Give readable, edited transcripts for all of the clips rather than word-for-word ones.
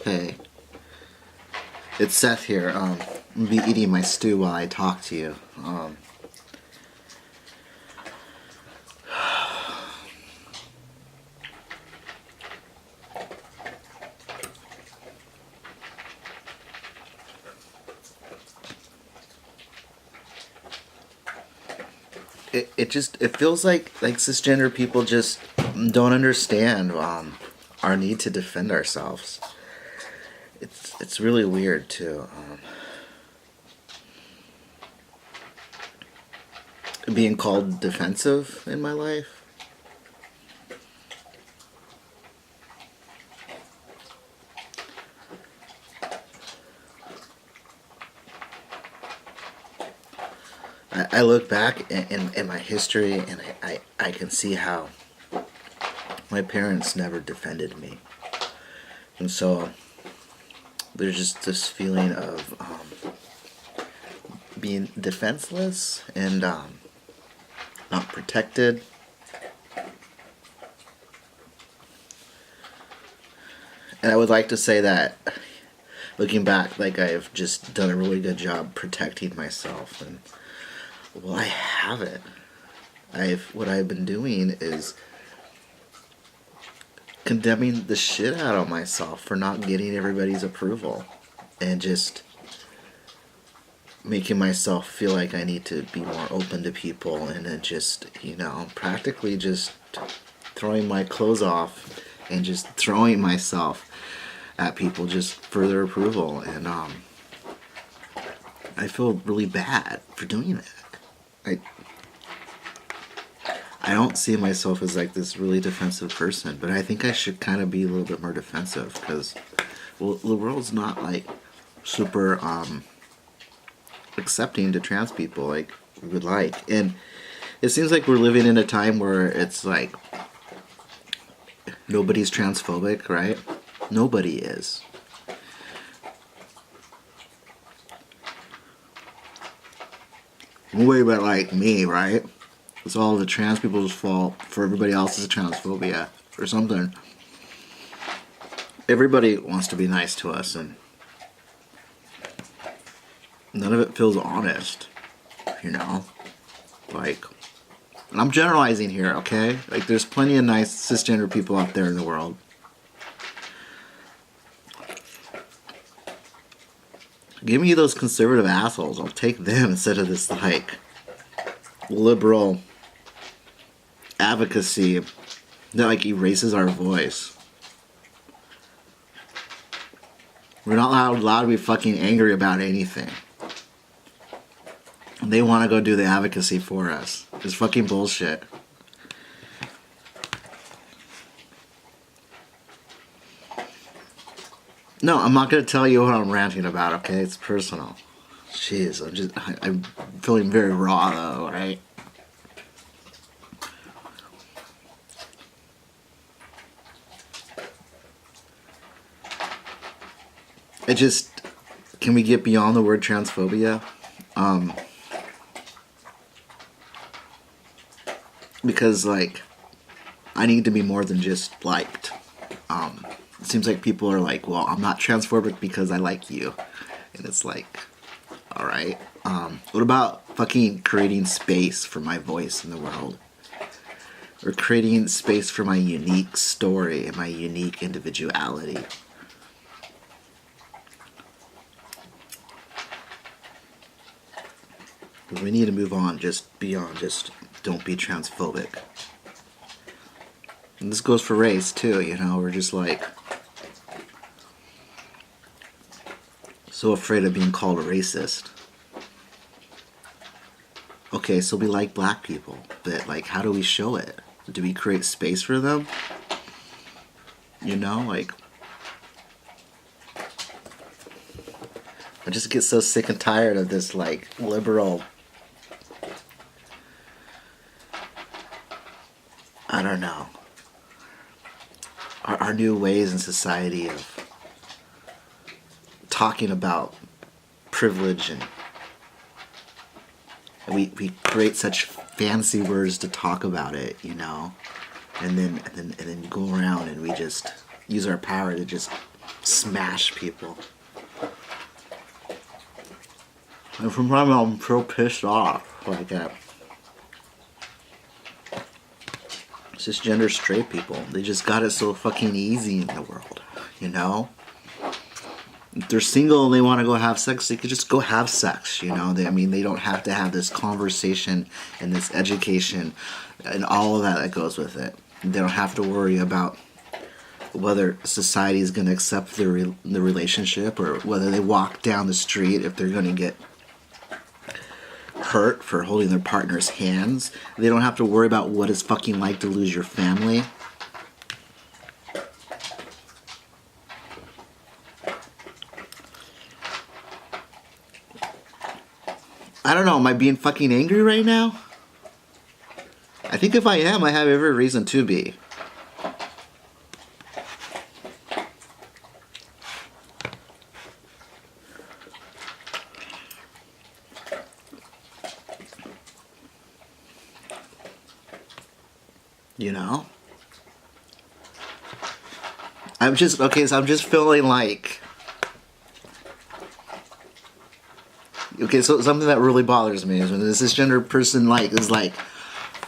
Hey, it's Seth here. I'm gonna be eating my stew while I talk to you. It feels like cisgender people just don't understand our need to defend ourselves. It's really weird too. Being called defensive in my life. I look back in my history and I can see how my parents never defended me. And so there's just this feeling of being defenseless and not protected. And I would like to say that, looking back, like I've just done a really good job protecting myself. And well, I haven't. What I've been doing is condemning the shit out of myself for not getting everybody's approval, and just making myself feel like I need to be more open to people, and then just, practically just throwing my clothes off and just throwing myself at people just for their approval. And I feel really bad for doing that. I don't see myself as like this really defensive person, but I think I should kind of be a little bit more defensive, because, well, the world's not like super accepting to trans people like we would like. And it seems like we're living in a time where it's like nobody's transphobic, right? Nobody is. Way but like me, right? It's all the trans people's fault for everybody else's transphobia or something. Everybody wants to be nice to us, and none of it feels honest, Like, and I'm generalizing here, okay? Like, there's plenty of nice cisgender people out there in the world. Give me those conservative assholes. I'll take them instead of this, like, liberal advocacy that, like, erases our voice. We're not allowed to be fucking angry about anything. They want to go do the advocacy for us. It's fucking bullshit. No, I'm not going to tell you what I'm ranting about, okay? It's personal. Jeez, I'm feeling very raw though, right? Can we get beyond the word transphobia? Because, like, I need to be more than just liked. It seems like people are like, well, I'm not transphobic because I like you. And it's like, alright. What about fucking creating space for my voice in the world? Or creating space for my unique story and my unique individuality? We need to move on just beyond just don't be transphobic. And this goes for race too, we're just like so afraid of being called a racist. Okay, so we like black people, but like, how do we show it? Do we create space for them? Like, I just get so sick and tired of this like liberal, I don't know, our new ways in society of talking about privilege, and we create such fancy words to talk about it, and then go around and we just use our power to just smash people. And sometimes I'm so pissed off. Like cisgender straight people. They just got it so fucking easy in the world. You know? If they're single and they want to go have sex, they could just go have sex, you know? They don't have to have this conversation and this education and all of that goes with it. They don't have to worry about whether society is going to accept the relationship or whether they walk down the street if they're going to get hurt for holding their partner's hands. They don't have to worry about what it's fucking like to lose your family. I don't know, am I being fucking angry right now? I think if I am, I have every reason to be. You know? I'm just feeling like... Okay, so something that really bothers me is when this cisgender person is like,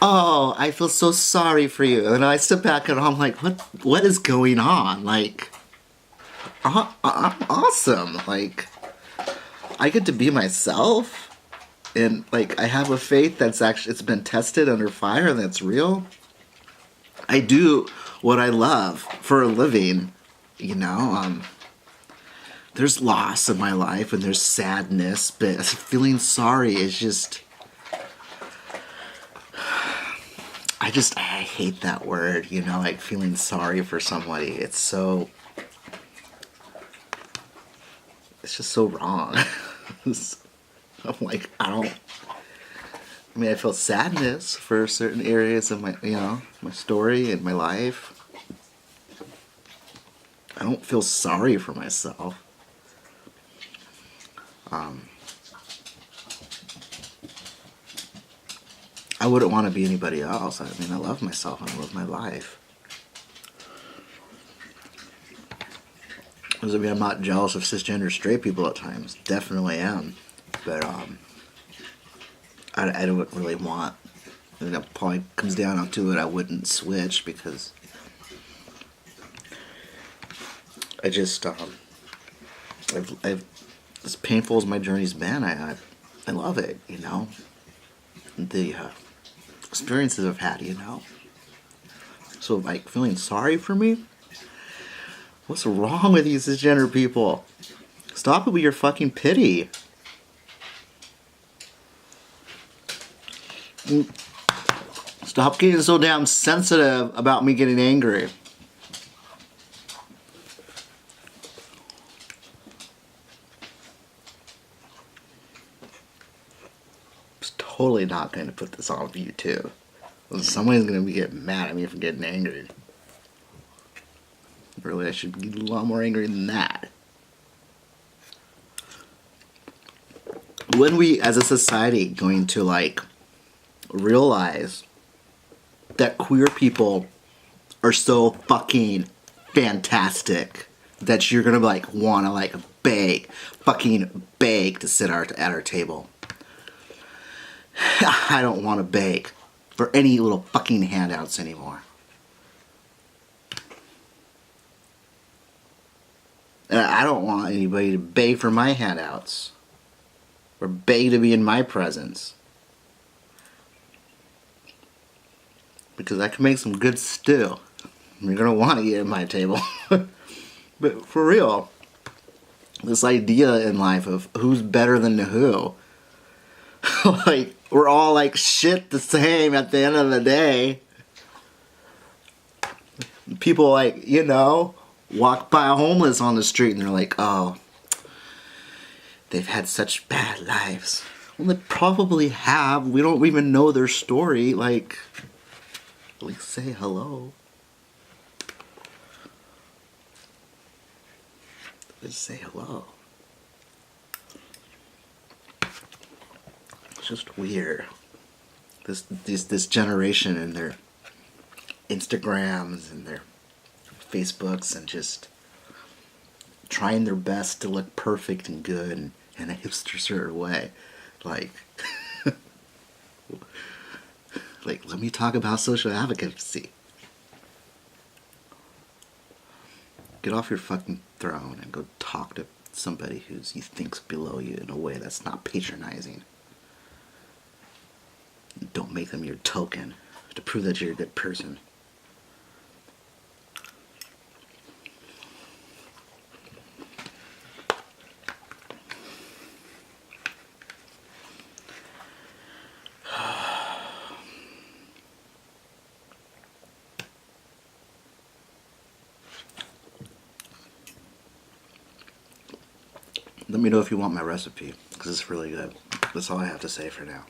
oh, I feel so sorry for you. And I step back and I'm like, what is going on? Like, I'm awesome. Like, I get to be myself. And, like, I have a faith that's actually, it's been tested under fire and that's real. I do what I love for a living, you know. There's loss in my life and there's sadness, but feeling sorry is just... I hate that word, you know, like feeling sorry for somebody. It's just so wrong. I'm like, I feel sadness for certain areas of my, you know, my story and my life. I don't feel sorry for myself. I wouldn't want to be anybody else. I mean, I love myself and I love my life. Doesn't mean I'm not jealous of cisgender straight people at times. Definitely am. But, I don't really want... And that probably comes down to it, I wouldn't switch because... I just, I've as painful as my journey's been, I love it, you know? The experiences I've had, you know? So, like, feeling sorry for me? What's wrong with you cisgender people? Stop it with your fucking pity. Stop getting so damn sensitive about me getting angry. Totally not going to put this on YouTube. Somebody's going to be getting mad at me for getting angry. Really, I should get a lot more angry than that. When we, as a society, going to, like, realize that queer people are so fucking fantastic that you're going to, like, want to, like, fucking beg to sit at our table. I don't want to beg for any little fucking handouts anymore. And I don't want anybody to beg for my handouts. Or beg to be in my presence. Because I can make some good stew. You're going to want to eat at my table. But for real, this idea in life of who's better than who. Like, we're all like shit the same at the end of the day. People, like, you know, walk by a homeless on the street and they're like, oh, they've had such bad lives. Well, they probably have. We don't even know their story. Like, at least say hello. Just say hello. Just weird. This generation and their Instagrams and their Facebooks and just trying their best to look perfect and good and in a hipster sort of way. Like, like, let me talk about social advocacy. Get off your fucking throne and go talk to somebody who you think's below you in a way that's not patronizing. Don't make them your token to prove that you're a good person. Let me know if you want my recipe, because it's really good. That's all I have to say for now.